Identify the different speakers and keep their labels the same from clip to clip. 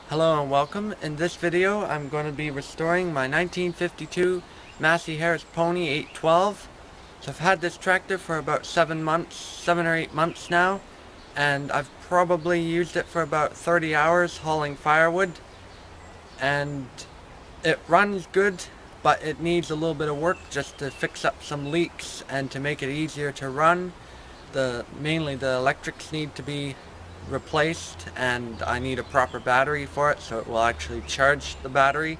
Speaker 1: Hello and welcome. In this video I'm going to be restoring my 1952 Massey Harris Pony 812. So I've had this tractor for about 7 or 8 months now, and I've probably used it for about 30 hours hauling firewood, and it runs good, but it needs a little bit of work just to fix up some leaks and to make it easier to run. Mainly the electrics need to be replaced, and I need a proper battery for it so it will actually charge the battery.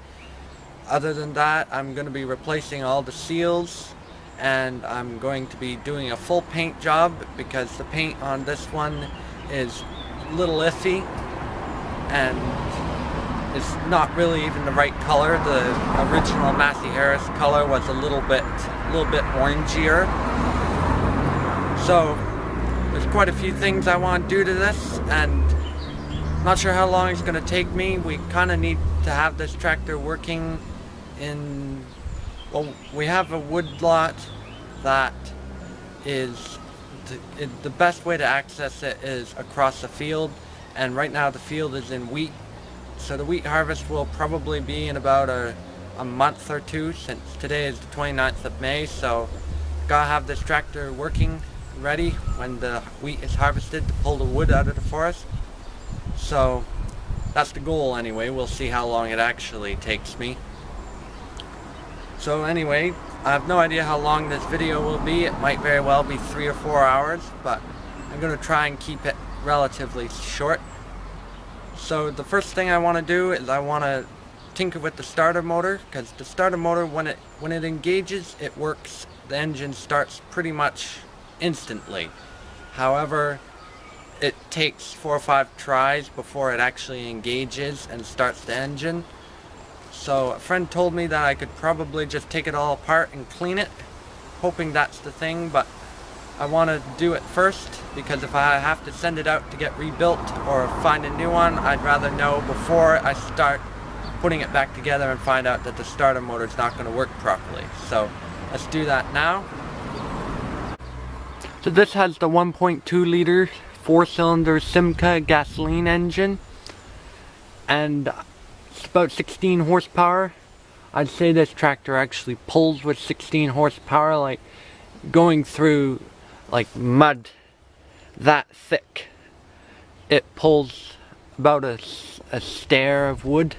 Speaker 1: Other than that, I'm going to be replacing all the seals, and I'm going to be doing a full paint job because the paint on this one is a little iffy and it's not really even the right color. The original Massey Harris color was a little bit orangier. So there's quite a few things I want to do to this, and I'm not sure how long it's going to take me. We kind of need to have this tractor working in, well, we have a wood lot that is, the best way to access it is across the field, and right now the field is in wheat. So the wheat harvest will probably be in about a month or two, since today is the 29th of May, so gotta have this tractor working ready when the wheat is harvested to pull the wood out of the forest. So that's the goal anyway. We'll see how long it actually takes me. So anyway, I have no idea how long this video will be. It might very well be 3 or 4 hours, but I'm going to try and keep it relatively short. So the first thing I want to do is I want to tinker with the starter motor, because the starter motor, when it engages, it works. The engine starts pretty much instantly. However, it takes 4 or 5 tries before it actually engages and starts the engine. So a friend told me that I could probably just take it all apart and clean it, hoping that's the thing, but I want to do it first, because if I have to send it out to get rebuilt or find a new one, I'd rather know before I start putting it back together and find out that the starter motor is not going to work properly. So let's do that now. So this has the 1.2 liter 4-cylinder Simca gasoline engine, and it's about 16 horsepower. I'd say this tractor actually pulls with 16 horsepower, like going through like mud that thick. It pulls about a stair of wood.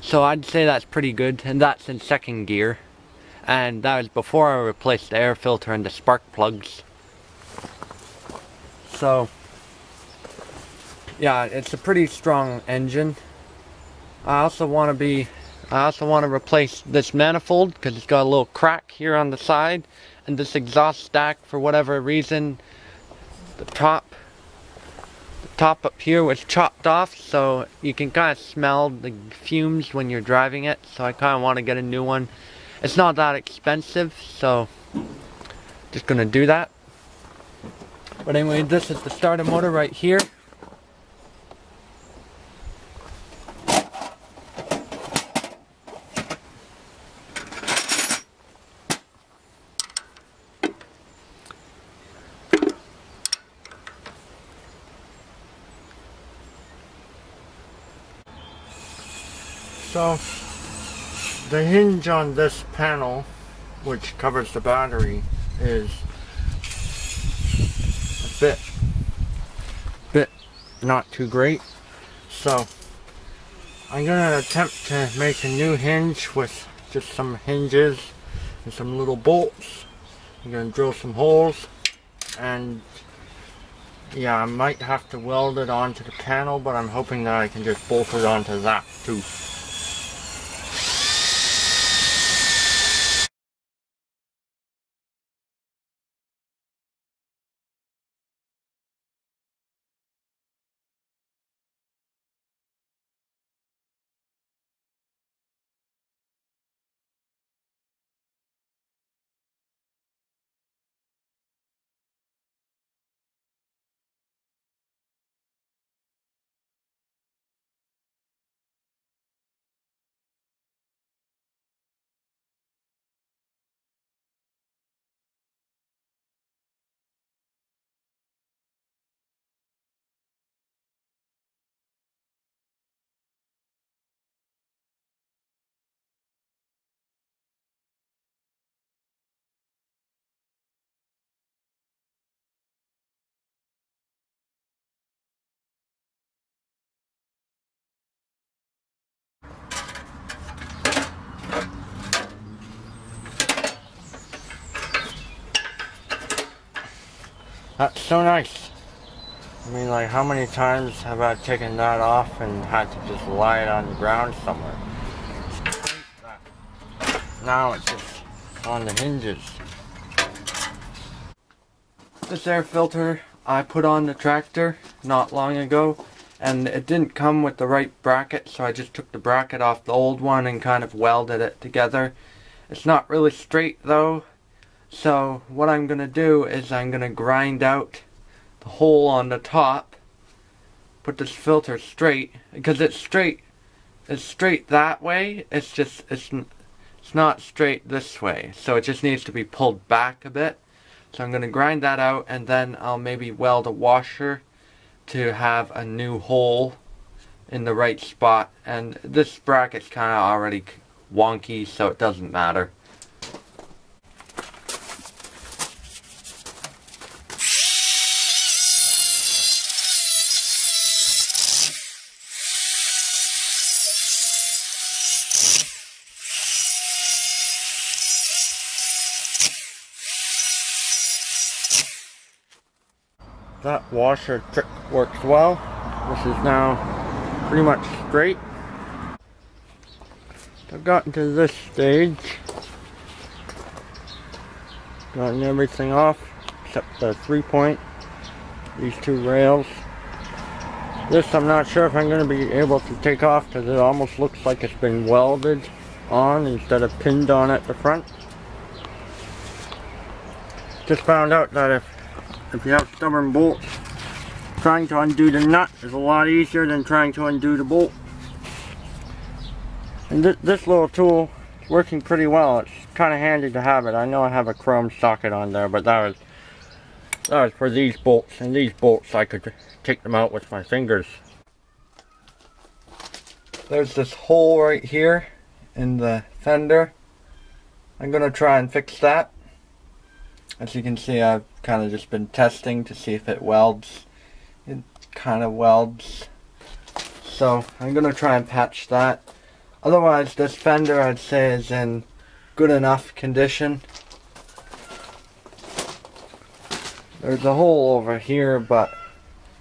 Speaker 1: So I'd say that's pretty good, and that's in second gear. And that was before I replaced the air filter and the spark plugs. So yeah, it's a pretty strong engine. I also want to replace this manifold because it's got a little crack here on the side, and this exhaust stack, for whatever reason, the top up here was chopped off, so you can kind of smell the fumes when you're driving it. So I kind of want to get a new one. It's not that expensive, so just gonna do that. But anyway, this is the starter motor right here. So the hinge on this panel, which covers the battery, is a bit not too great. So I'm gonna attempt to make a new hinge with just some hinges and some little bolts. I'm gonna drill some holes, and yeah, I might have to weld it onto the panel, but I'm hoping that I can just bolt it onto that too. That's so nice. I mean, like, how many times have I taken that off and had to just lie it on the ground somewhere? Now it's just on the hinges. This air filter I put on the tractor not long ago, and it didn't come with the right bracket, so I just took the bracket off the old one and kind of welded it together. It's not really straight though, so what I'm going to do is I'm going to grind out the hole on the top, put this filter straight, because it's straight that way, it's not straight this way, so it just needs to be pulled back a bit. So I'm going to grind that out, and then I'll maybe weld a washer to have a new hole in the right spot. And this bracket's kind of already wonky, so it doesn't matter. That washer trick works well. This is now pretty much straight. I've gotten to this stage. Gotten everything off except the 3-point, these 2 rails. This I'm not sure if I'm going to be able to take off because it almost looks like it's been welded on instead of pinned on at the front. Just found out that if you have stubborn bolts, trying to undo the nut is a lot easier than trying to undo the bolt. And this little tool is working pretty well. It's kind of handy to have it. I know I have a chrome socket on there, but that was for these bolts. And these bolts, I could take them out with my fingers. There's this hole right here in the fender. I'm going to try and fix that. As you can see, I've kind of just been testing to see if it welds. It kind of welds. So I'm going to try and patch that. Otherwise, this fender I'd say is in good enough condition. There's a hole over here, but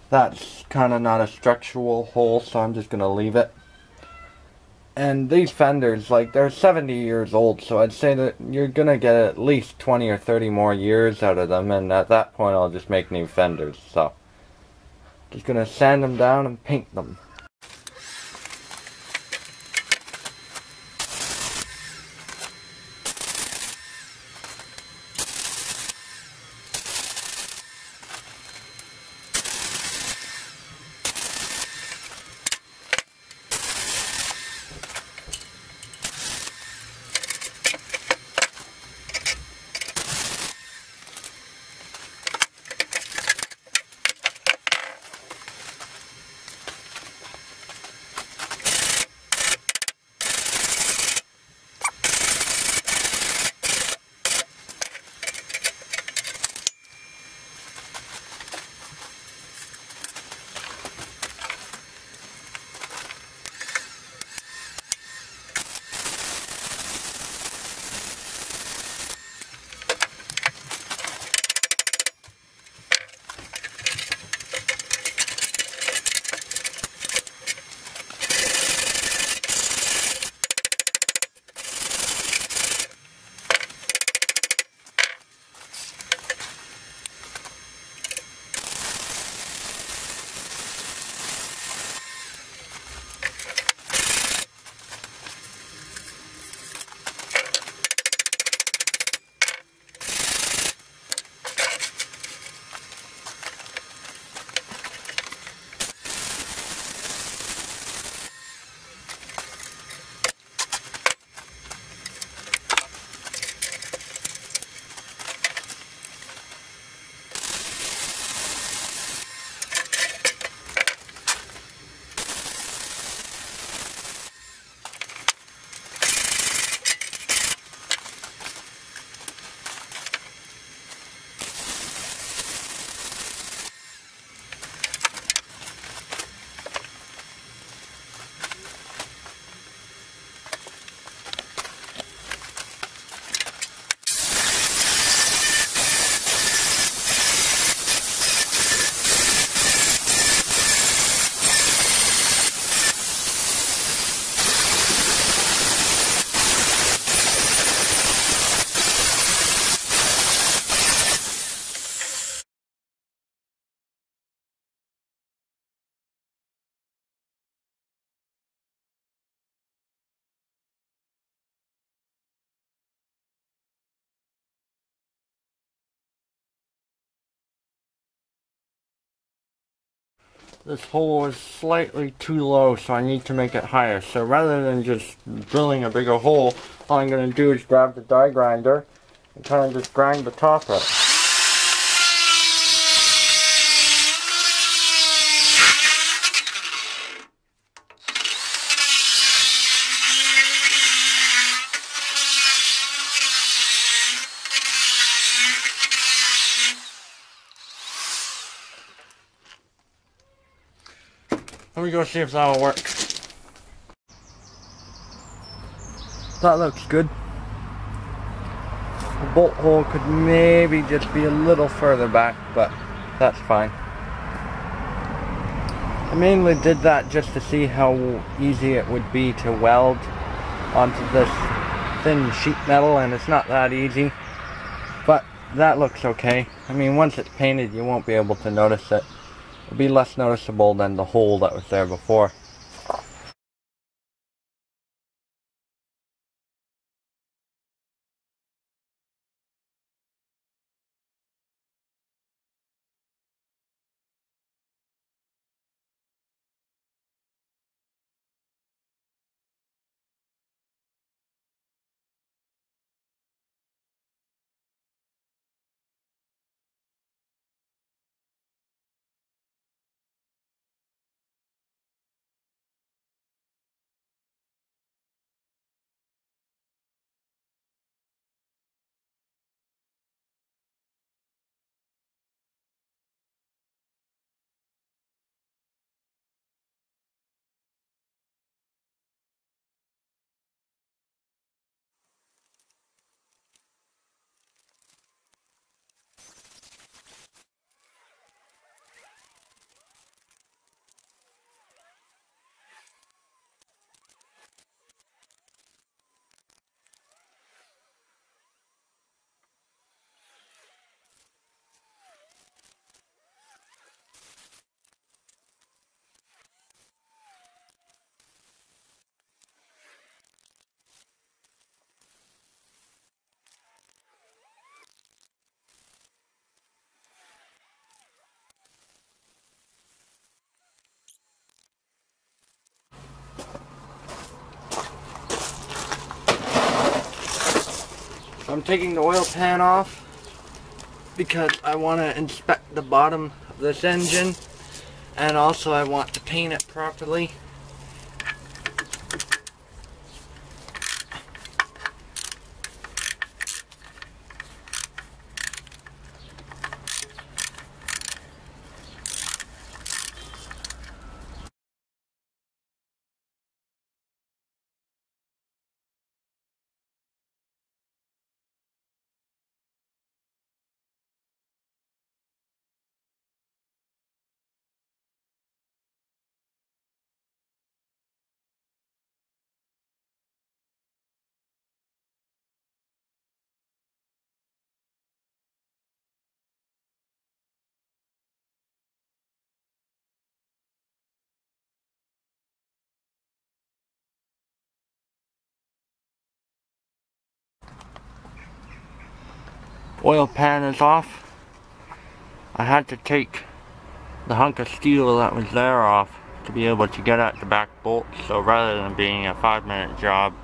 Speaker 1: that's kind of not a structural hole, so I'm just going to leave it. And these fenders, like, they're 70 years old, so I'd say that you're going to get at least 20 or 30 more years out of them, and at that point I'll just make new fenders. So, just going to sand them down and paint them. this hole is slightly too low, so I need to make it higher. So rather than just drilling a bigger hole, all I'm going to do is grab the die grinder and kind of just grind the top up. Let me go see if that'll work. That looks good. The bolt hole could maybe just be a little further back, but that's fine. I mainly did that just to see how easy it would be to weld onto this thin sheet metal, and it's not that easy. But that looks okay. I mean, once it's painted, you won't be able to notice it. It'll be less noticeable than the hole that was there before. I'm taking the oil pan off because I want to inspect the bottom of this engine, and also I want to paint it properly. Oil pan is off. I had to take the hunk of steel that was there off to be able to get at the back bolt, so rather than being a 5-minute job,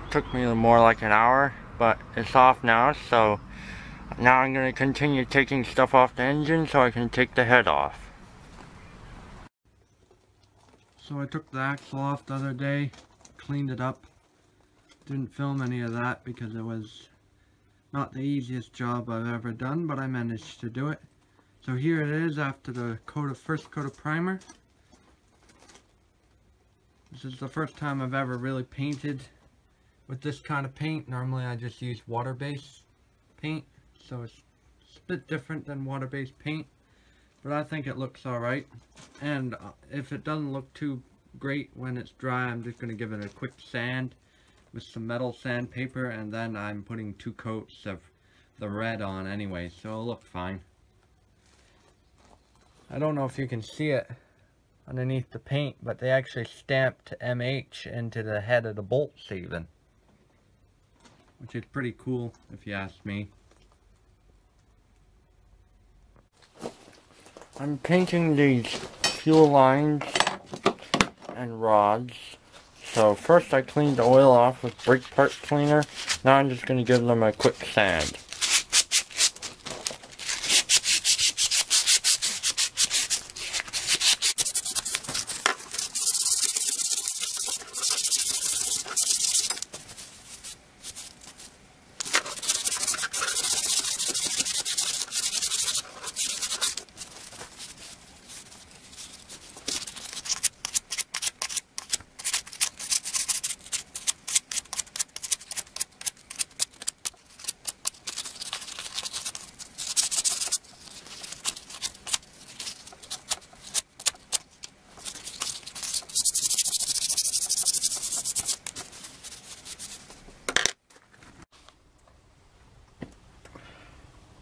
Speaker 1: it took me more like an hour, but it's off now, so now I'm going to continue taking stuff off the engine so I can take the head off. So I took the axle off the other day, cleaned it up. Didn't film any of that because it was not the easiest job I've ever done, but I managed to do it. So here it is after the first coat of primer. This is the first time I've ever really painted with this kind of paint. Normally I just use water-based paint, so it's a bit different than water-based paint, but I think it looks alright. And if it doesn't look too great when it's dry, I'm just going to give it a quick sand with some metal sandpaper, and then I'm putting 2 coats of the red on anyway, so it'll look fine. I don't know if you can see it underneath the paint, but they actually stamped MH into the head of the bolts even, which is pretty cool if you ask me. I'm painting these fuel lines and rods. So first I cleaned the oil off with brake part cleaner. Now I'm just going to give them a quick sand.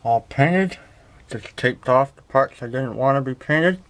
Speaker 1: All painted. Just taped off the parts I didn't want to be painted.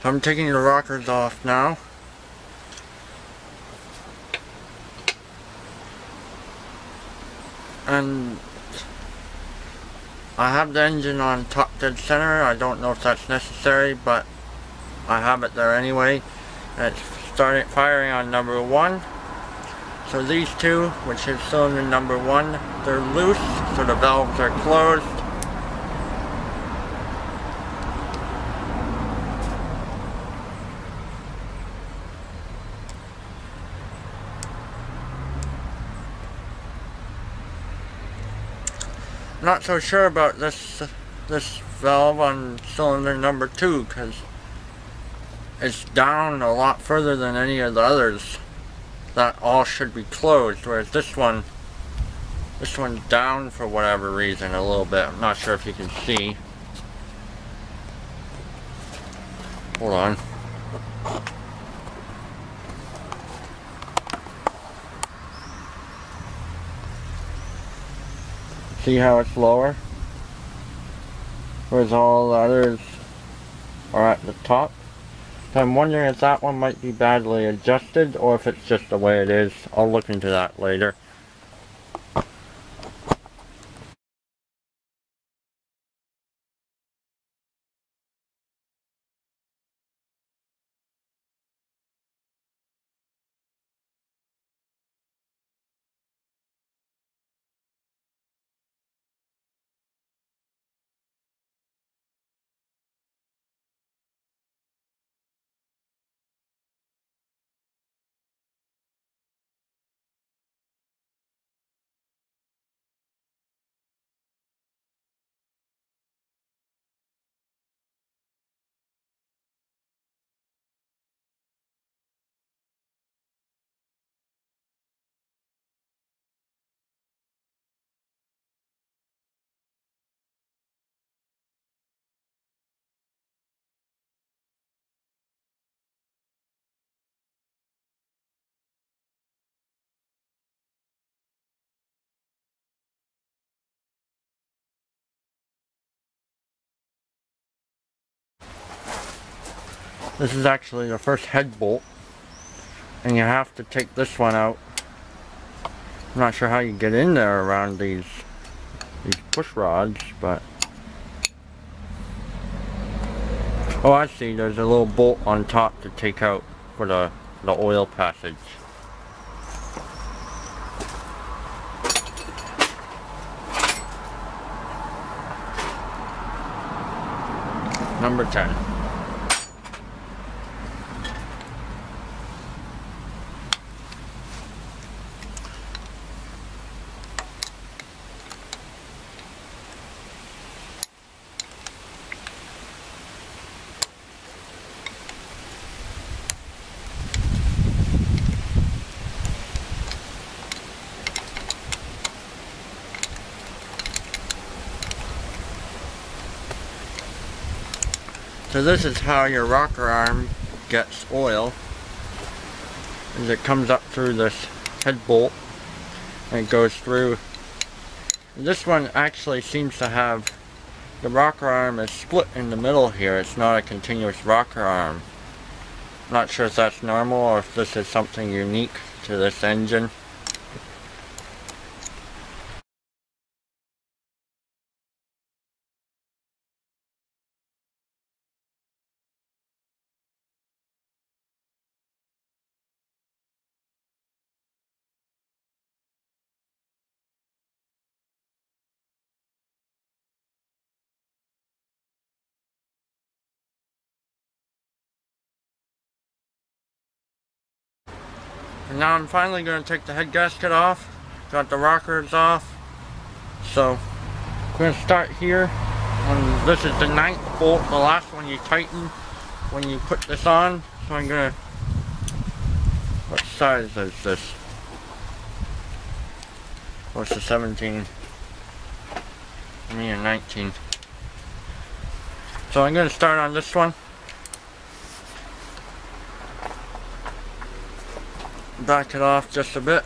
Speaker 1: I'm taking the rockers off now. And I have the engine on top dead center. I don't know if that's necessary, but I have it there anyway. It's firing on number 1. So these two, which is cylinder number 1, they're loose, so the valves are closed. not so sure about this valve on cylinder number 2, because it's down a lot further than any of the others. That all should be closed, whereas this one's down for whatever reason a little bit. I'm not sure if you can see. Hold on. See how it's lower? Whereas all the others are at the top. So I'm wondering if that one might be badly adjusted or if it's just the way it is. I'll look into that later. This is actually the first head bolt, and you have to take this one out. I'm not sure how you get in there around these push rods, but oh, I see. There's a little bolt on top to take out for the oil passage. Number 10. So this is how your rocker arm gets oil, as it comes up through this head bolt and it goes through. This one actually seems to have, the rocker arm is split in the middle here. It's not a continuous rocker arm. Not sure if that's normal or if this is something unique to this engine. And now I'm finally going to take the head gasket off. Got the rockers off. So I'm going to start here. This is the 9th bolt, the last one you tighten when you put this on. So I'm going to, what size is this? Oh, it's a 17. I mean a 19. So I'm going to start on this one. Back it off just a bit.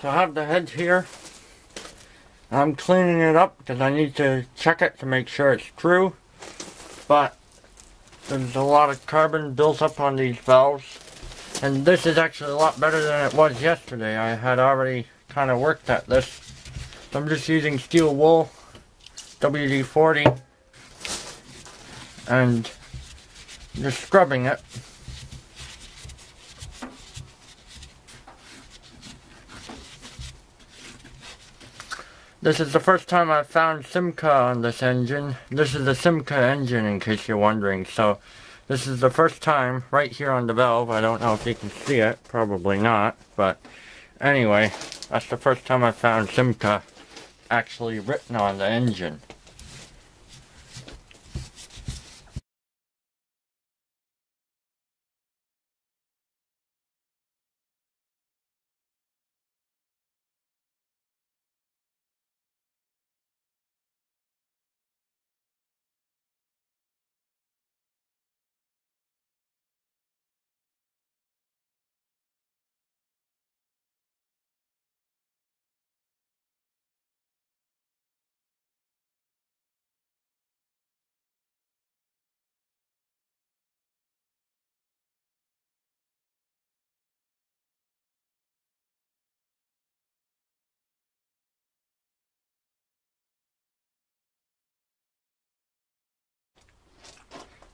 Speaker 1: So I have the head here. I'm cleaning it up because I need to check it to make sure it's true. But there's a lot of carbon built up on these valves. And this is actually a lot better than it was yesterday. I had already kind of worked at this. So I'm just using steel wool, WD-40, and just scrubbing it. This is the first time I've found Simca on this engine. This is the Simca engine, in case you're wondering. So this is the first time right here on the valve. I don't know if you can see it, probably not, but anyway, that's the first time I found Simca actually written on the engine.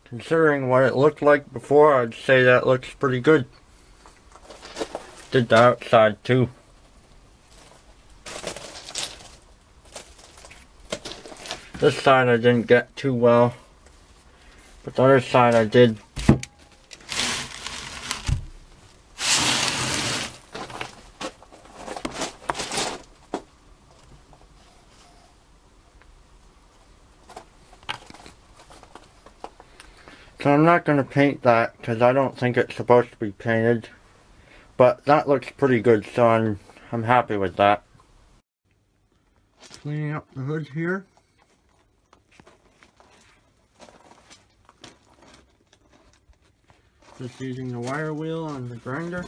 Speaker 1: Considering what it looked like before, I'd say that looks pretty good. Did the outside too. This side I didn't get too well, but the other side I did. So I'm not going to paint that because I don't think it's supposed to be painted. But that looks pretty good, so I'm happy with that. Cleaning up the hood here. Just using the wire wheel on the grinder.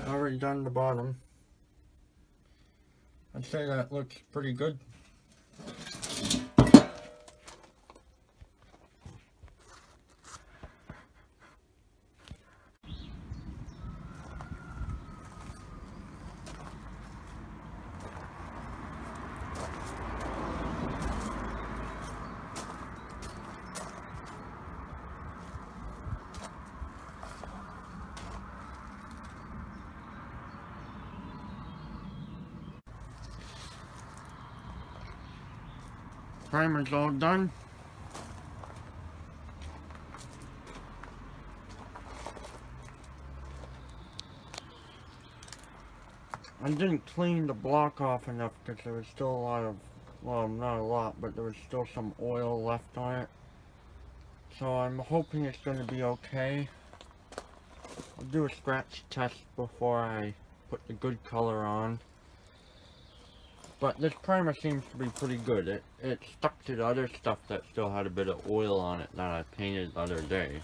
Speaker 1: Already done the bottom. I'd say that looks pretty good. Primer's all done. I didn't clean the block off enough because there was still a lot of, well, not a lot, but there was still some oil left on it. So I'm hoping it's going to be okay. I'll do a scratch test before I put the good color on. But this primer seems to be pretty good. It stuck to the other stuff that still had a bit of oil on it that I painted the other day.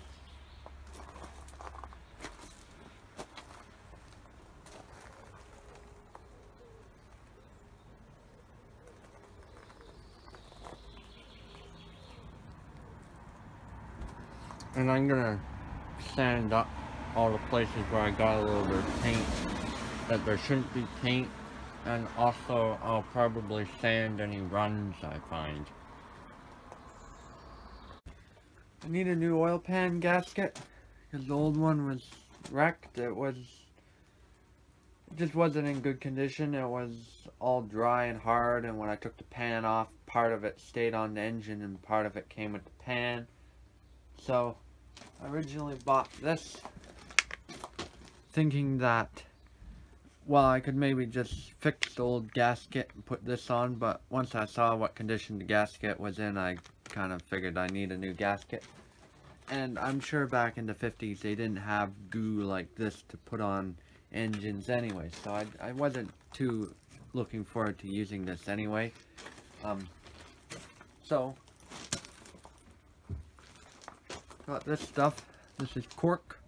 Speaker 1: And I'm gonna sand up all the places where I got a little bit of paint that there shouldn't be paint. And also, I'll probably sand any runs I find. I need a new oil pan gasket because the old one was wrecked. It just wasn't in good condition. It was all dry and hard, and when I took the pan off, part of it stayed on the engine and part of it came with the pan. So, I originally bought this thinking that, well, I could maybe just fix the old gasket and put this on, but once I saw what condition the gasket was in, I kind of figured I need a new gasket. And I'm sure back in the 50s they didn't have goo like this to put on engines anyway, so I wasn't too looking forward to using this anyway. So, got this stuff. This is cork.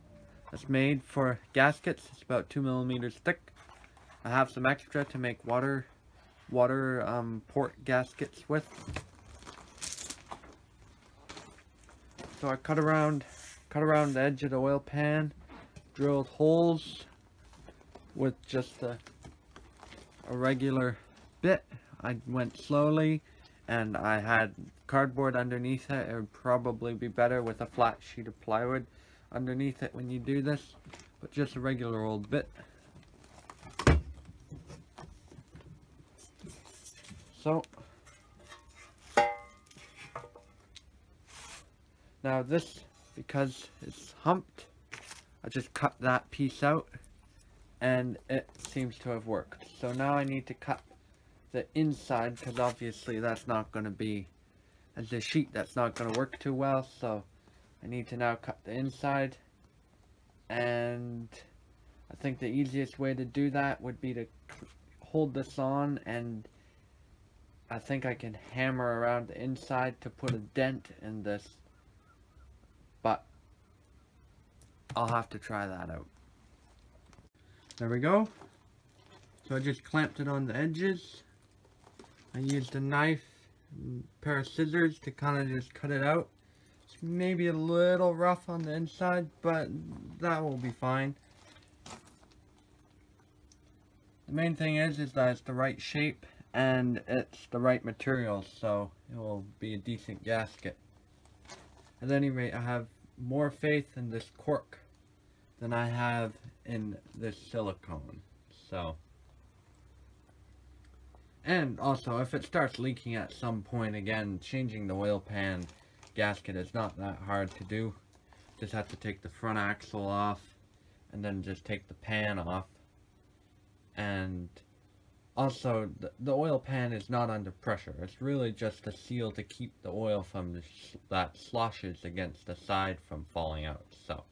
Speaker 1: that's made for gaskets. It's about 2 millimeters thick. I have some extra to make water port gaskets with. So I cut around the edge of the oil pan, drilled holes with just a regular bit. I went slowly, and I had cardboard underneath it. It would probably be better with a flat sheet of plywood underneath it when you do this, but just a regular old bit. So now this, because it's humped, I just cut that piece out and it seems to have worked. So now I need to cut the inside, because obviously that's not going to be, as a sheet, that's not going to work too well. So I need to now cut the inside, and I think the easiest way to do that would be to hold this on, and I think I can hammer around the inside to put a dent in this, but I'll have to try that out. There we go. So I just clamped it on the edges. I used a knife and a pair of scissors to kind of just cut it out. It's maybe a little rough on the inside, but that will be fine. The main thing is that it's the right shape and it's the right material, so it will be a decent gasket. At any rate, I have more faith in this cork than I have in this silicone. So, and also, if it starts leaking at some point, again, changing the oil pan gasket is not that hard to do. Just have to take the front axle off and then just take the pan off. And also, the oil pan is not under pressure. It's really just a seal to keep the oil from that sloshes against the side from falling out. So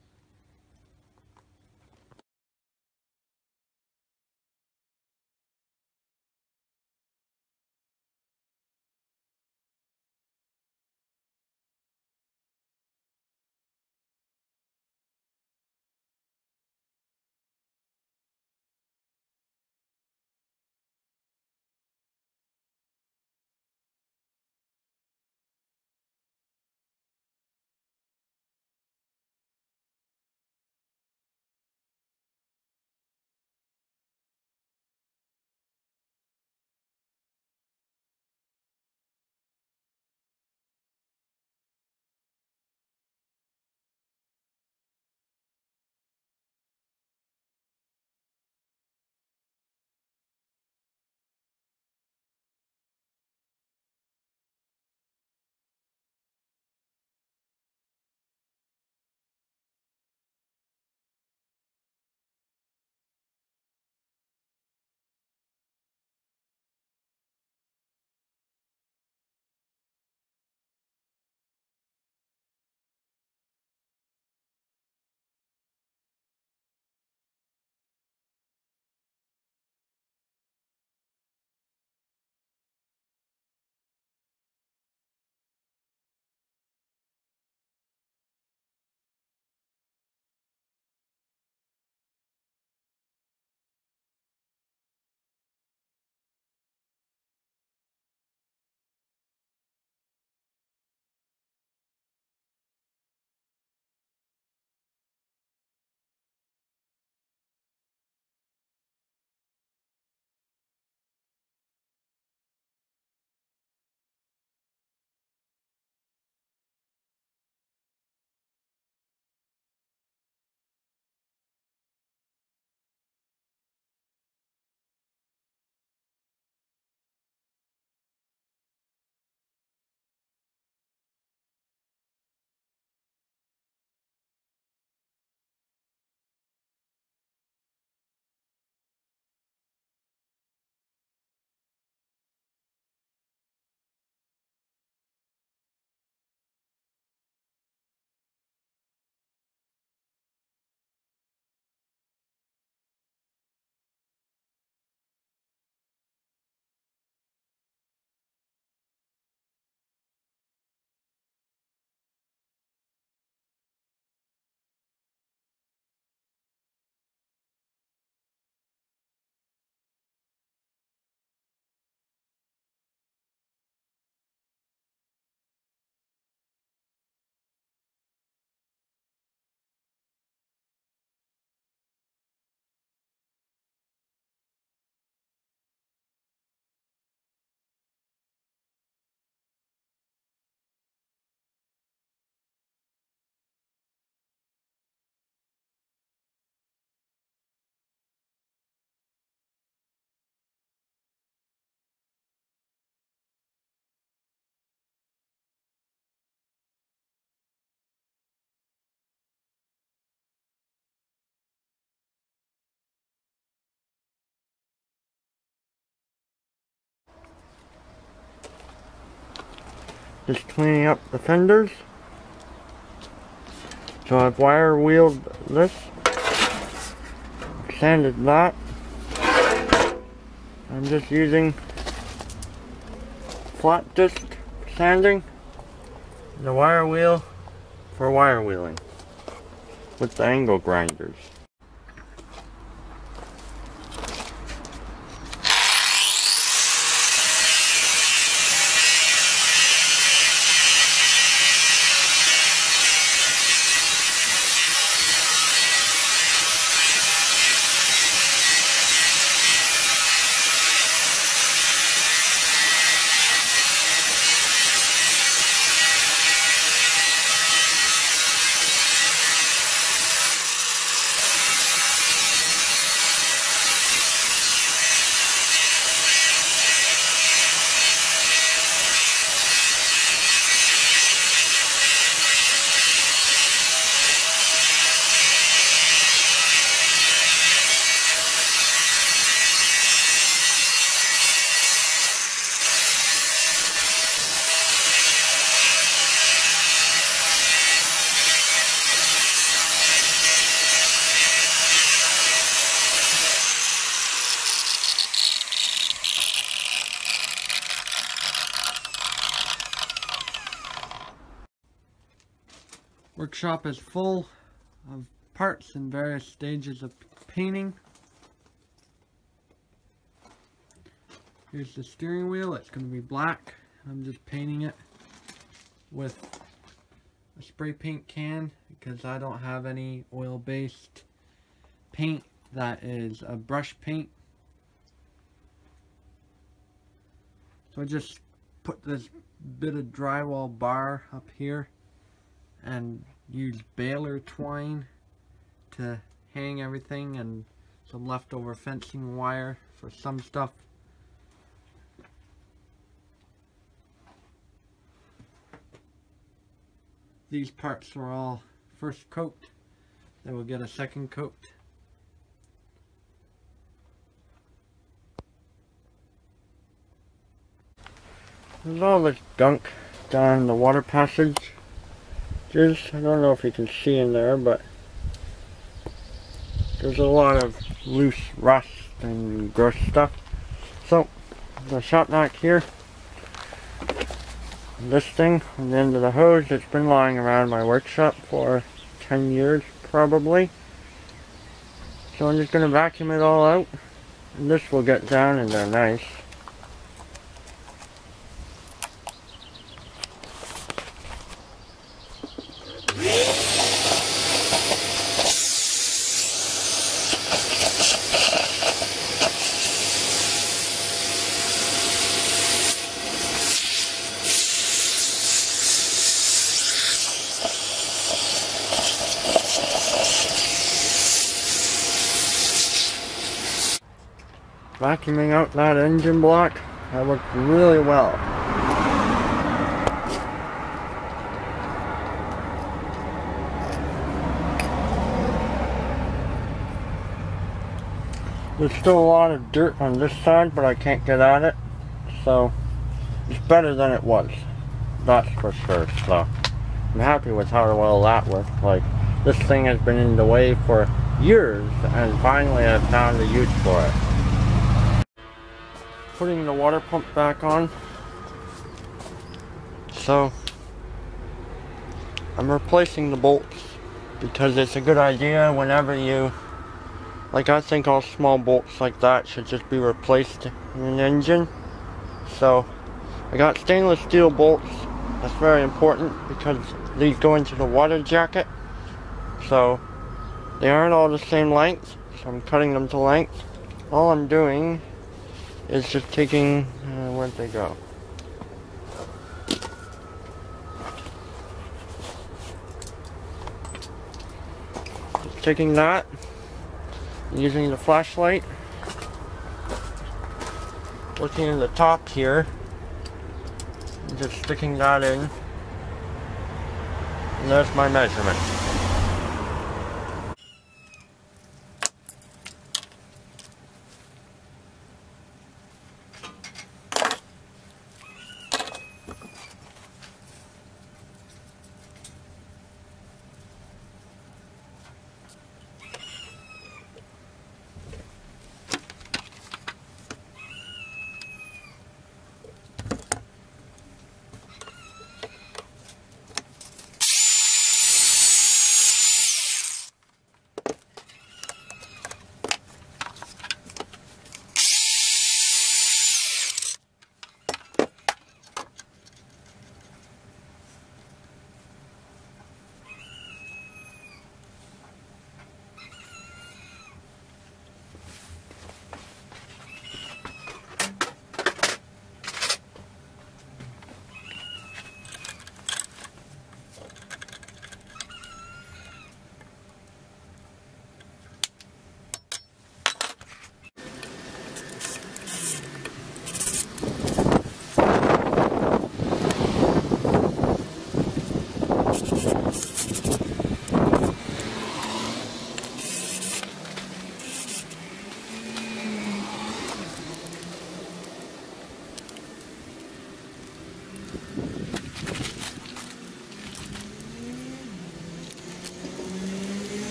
Speaker 1: Just cleaning up the fenders. So I've wire wheeled this, sanded that. I'm just using flat disc sanding, the wire wheel for wire wheeling with the angle grinders. Workshop is full of parts in various stages of painting. Here's the steering wheel. It's going to be black. I'm just painting it with a spray paint can because I don't have any oil-based paint that is a brush paint. So I just put this bit of drywall bar up here and use baler twine to hang everything, and some leftover fencing wire for some stuff. These parts were all first coat. They will get a second coat. There's all this gunk down the water passage. I don't know if you can see in there, but there's a lot of loose rust and gross stuff. So the shop vac here, this thing on the end of the hose, it's been lying around my workshop for 10 years probably. So I'm just going to vacuum it all out, and this will get down in there nice. Vacuuming out that engine block, that worked really well. There's still a lot of dirt on this side, but I can't get at it, so it's better than it was, that's for sure. So I'm happy with how well that worked. Like, this thing has been in the way for years, and finally I found a use for it. Putting the water pump back on. So I'm replacing the bolts because it's a good idea whenever you, like, I think all small bolts like that should just be replaced in an engine. So I got stainless steel bolts. That's very important because these go into the water jacket. So they aren't all the same length, so I'm cutting them to length. All I'm doing is just taking, where'd they go? Just taking that, using the flashlight, looking in the top here, and just sticking that in, and there's my measurement.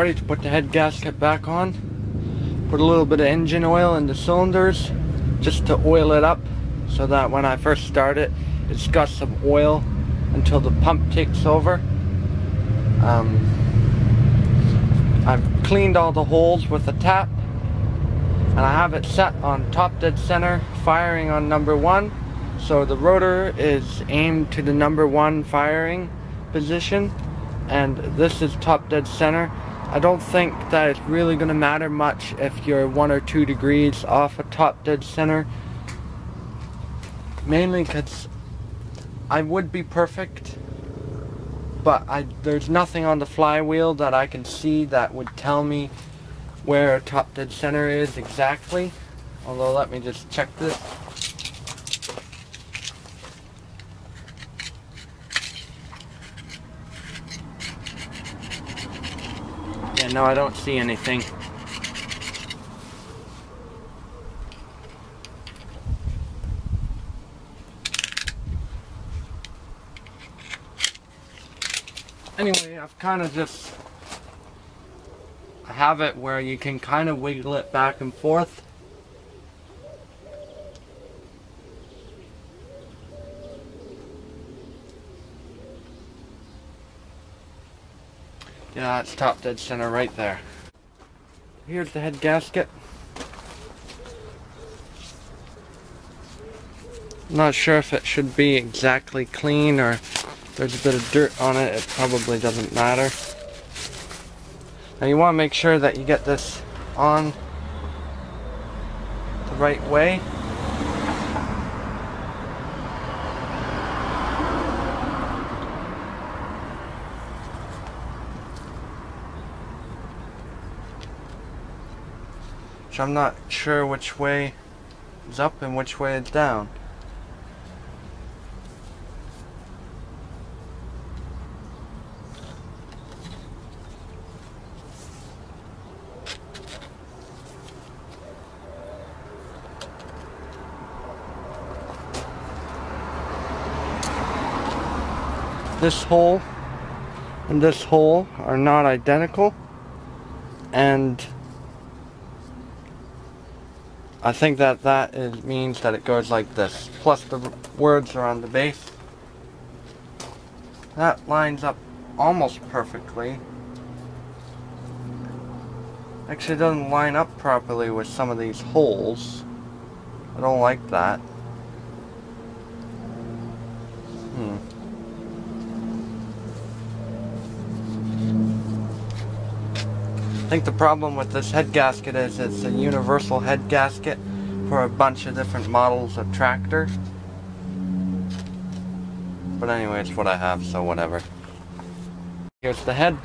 Speaker 1: ready to put the head gasket back on. Put a little bit of engine oil in the cylinders just to oil it up so that when I first start it, it's got some oil until the pump takes over. I've cleaned all the holes with a tap, and I have it set on top dead center, firing on number 1. So the rotor is aimed to the number 1 firing position, and this is top dead center. I don't think that it's really going to matter much if you're 1 or 2 degrees off a top dead center, mainly because I would be perfect, but there's nothing on the flywheel that I can see that would tell me where top dead center is exactly. Although, let me just check this. Yeah, no, I don't see anything. Anyway, I've kind of just have it where you can kind of wiggle it back and forth. Yeah, it's top dead center right there. Here's the head gasket. I'm not sure if it should be exactly clean or if there's a bit of dirt on it. It probably doesn't matter. Now you want to make sure that you get this on the right way. So I'm not sure which way is up and which way is down. This hole and this hole are not identical, and I think that means that it goes like this. Plus the words are on the base. That lines up almost perfectly. Actually, it doesn't line up properly with some of these holes. I don't like that. I think the problem with this head gasket is it's a universal head gasket for a bunch of different models of tractor. But anyway, it's what I have, so whatever. Here's the head.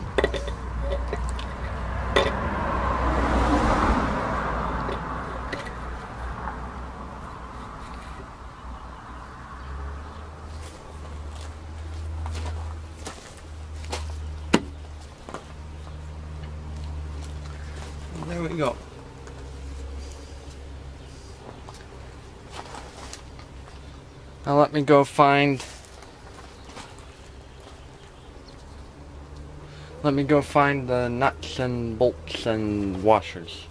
Speaker 1: There we go. Now let me go find the nuts and bolts and washers.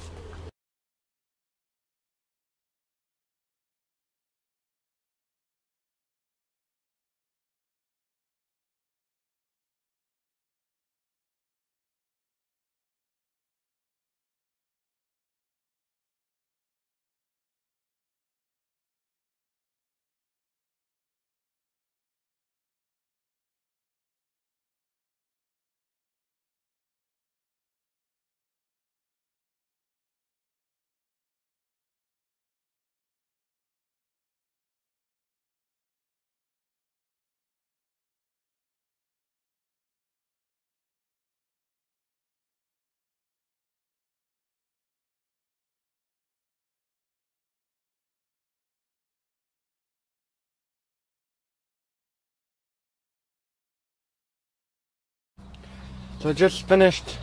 Speaker 1: So I just finished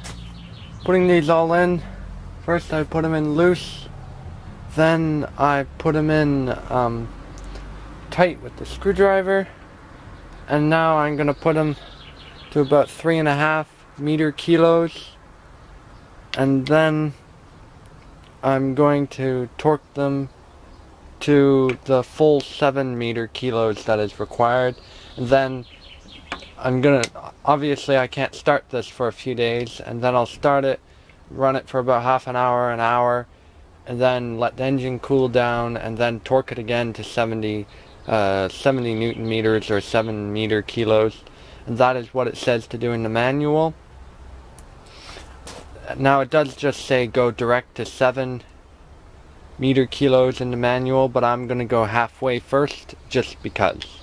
Speaker 1: putting these all in. First I put them in loose, then I put them in tight with the screwdriver, and now I'm going to put them to about 3.5 meter kilos and then I'm going to torque them to the full 7 meter kilos that is required. And then obviously I can't start this for a few days, and then I'll start it, run it for about half an hour, and then let the engine cool down, and then torque it again to 70 Newton meters or 7 meter kilos. And that is what it says to do in the manual. Now it does just say go direct to 7 meter kilos in the manual, but I'm gonna go halfway first just because.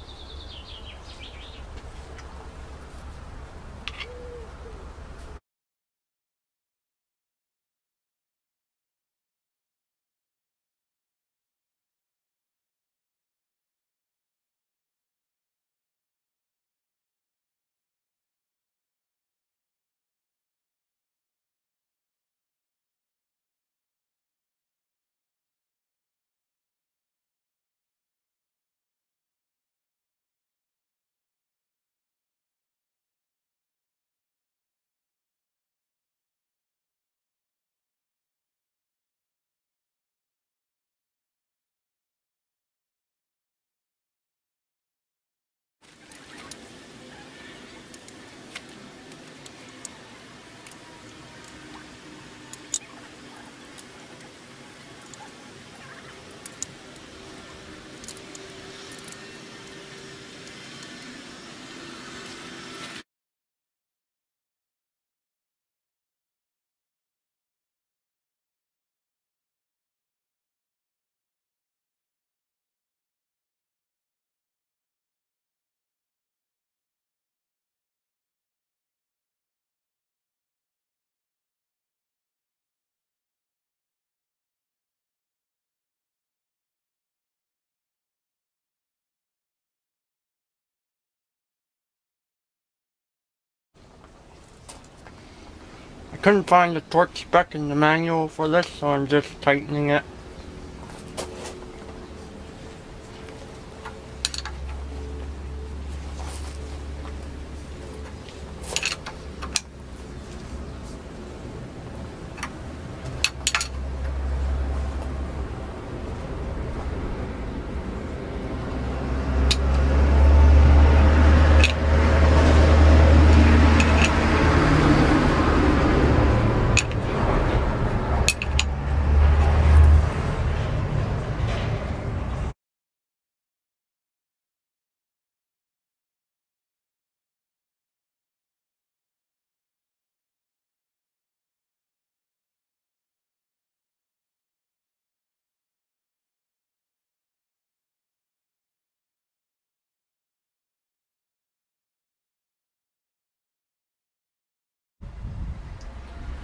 Speaker 1: I couldn't find the torque spec in the manual for this, so I'm just tightening it.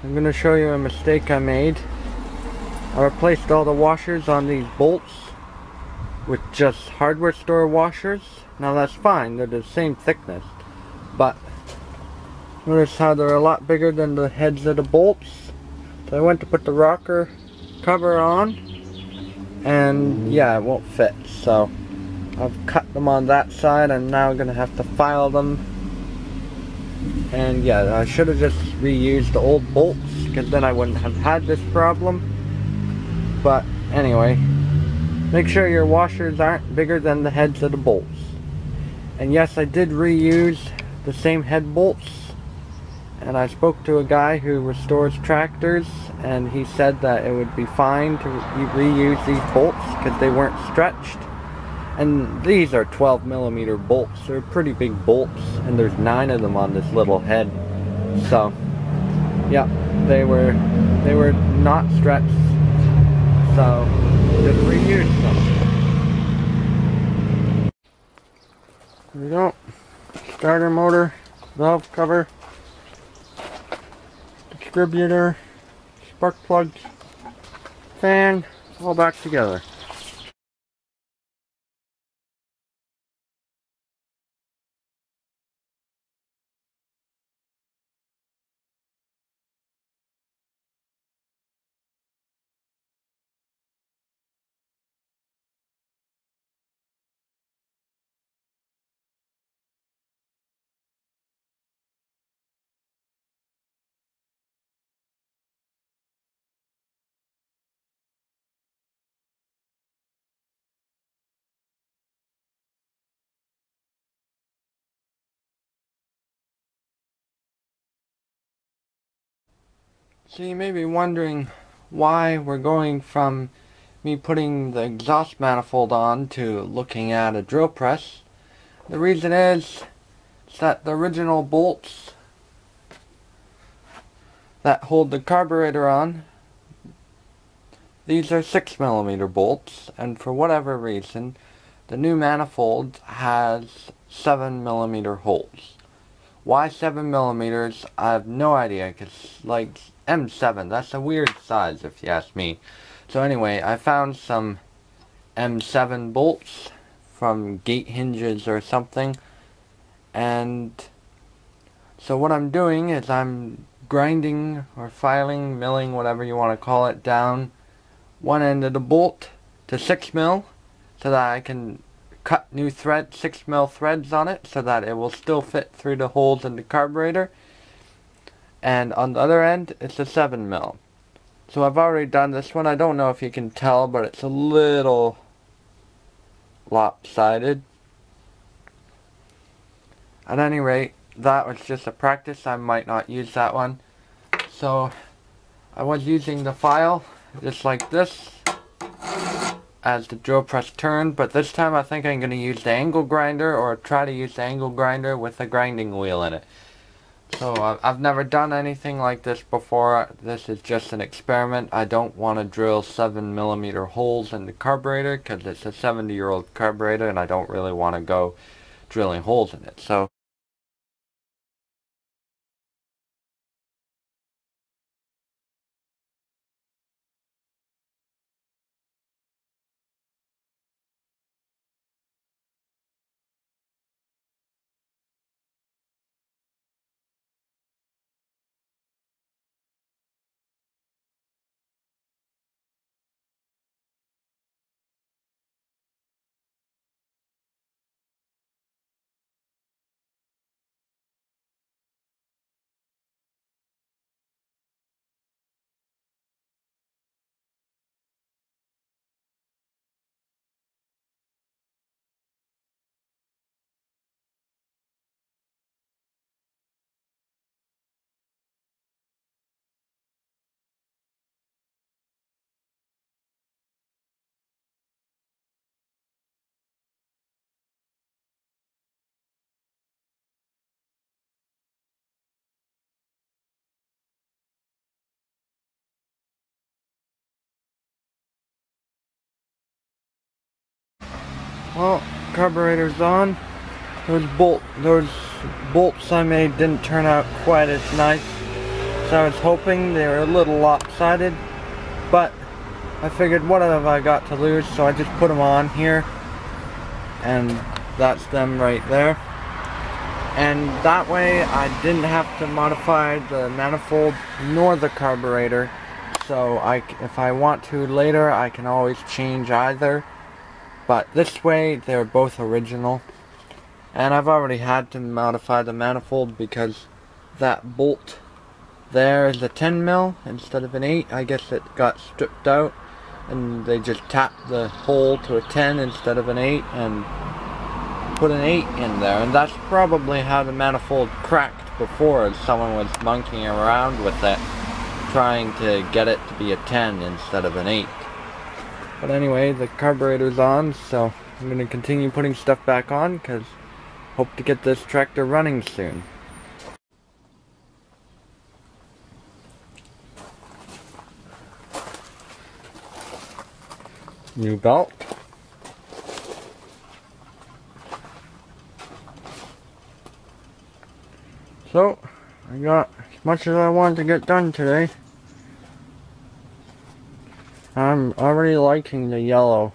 Speaker 1: I'm going to show you a mistake I made. I replaced all the washers on these bolts with just hardware store washers. Now that's fine, they're the same thickness, but notice how they're a lot bigger than the heads of the bolts. So I went to put the rocker cover on, and yeah, it won't fit. So I've cut them on that side. I'm now going to have to file them. And yeah, I should have just reused the old bolts, because then I wouldn't have had this problem. But anyway, make sure your washers aren't bigger than the heads of the bolts. And yes, I did reuse the same head bolts. And I spoke to a guy who restores tractors, and he said that it would be fine to reuse these bolts because they weren't stretched. And these are 12mm bolts. They're pretty big bolts, and there's 9 of them on this little head. So, yeah, they were not stretched. So, just reuse them. Here we go. Starter motor, valve cover, distributor, spark plugs, fan, all back together. So you may be wondering why we're going from me putting the exhaust manifold on to looking at a drill press. The reason is that the original bolts that hold the carburetor on, these are 6mm bolts, and for whatever reason the new manifold has 7mm holes. Why 7mm? I have no idea, because like M7, that's a weird size if you ask me. So anyway, I found some M7 bolts from gate hinges or something, and so what I'm doing is I'm grinding or filing, milling, whatever you want to call it, down one end of the bolt to 6mm so that I can cut new 6mm threads on it so that it will still fit through the holes in the carburetor, and on the other end it's a 7mm. So I've already done this one. I don't know if you can tell, but it's a little lopsided. At any rate, that was just a practice. I might not use that one. So I was using the file just like this as the drill press turned, but this time I think I'm going to use the angle grinder, or try to use the angle grinder with a grinding wheel in it. So I've never done anything like this before. This is just an experiment. I don't want to drill 7mm holes in the carburetor because it's a 70-year-old carburetor and I don't really want to go drilling holes in it. So well, carburetor's on. Those bolts I made didn't turn out quite as nice, so I was hoping they were a little lopsided, but I figured what have I got to lose, so I just put them on here, and that's them right there. And that way I didn't have to modify the manifold nor the carburetor, so if I want to later I can always change either. But this way, they're both original. And I've already had to modify the manifold because that bolt there is a 10mm instead of an 8. I guess it got stripped out and they just tapped the hole to a 10 instead of an 8 and put an 8 in there. And that's probably how the manifold cracked before, as someone was monkeying around with it, trying to get it to be a 10 instead of an 8. But anyway, the carburetor's on, so I'm going to continue putting stuff back on because I hope to get this tractor running soon. New belt. So, I got as much as I wanted to get done today. I'm already liking the yellow.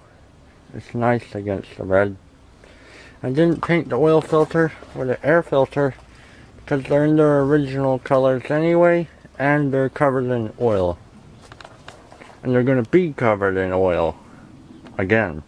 Speaker 1: It's nice against the red. I didn't paint the oil filter or the air filter because they're in their original colors anyway, and they're covered in oil. And they're going to be covered in oil again.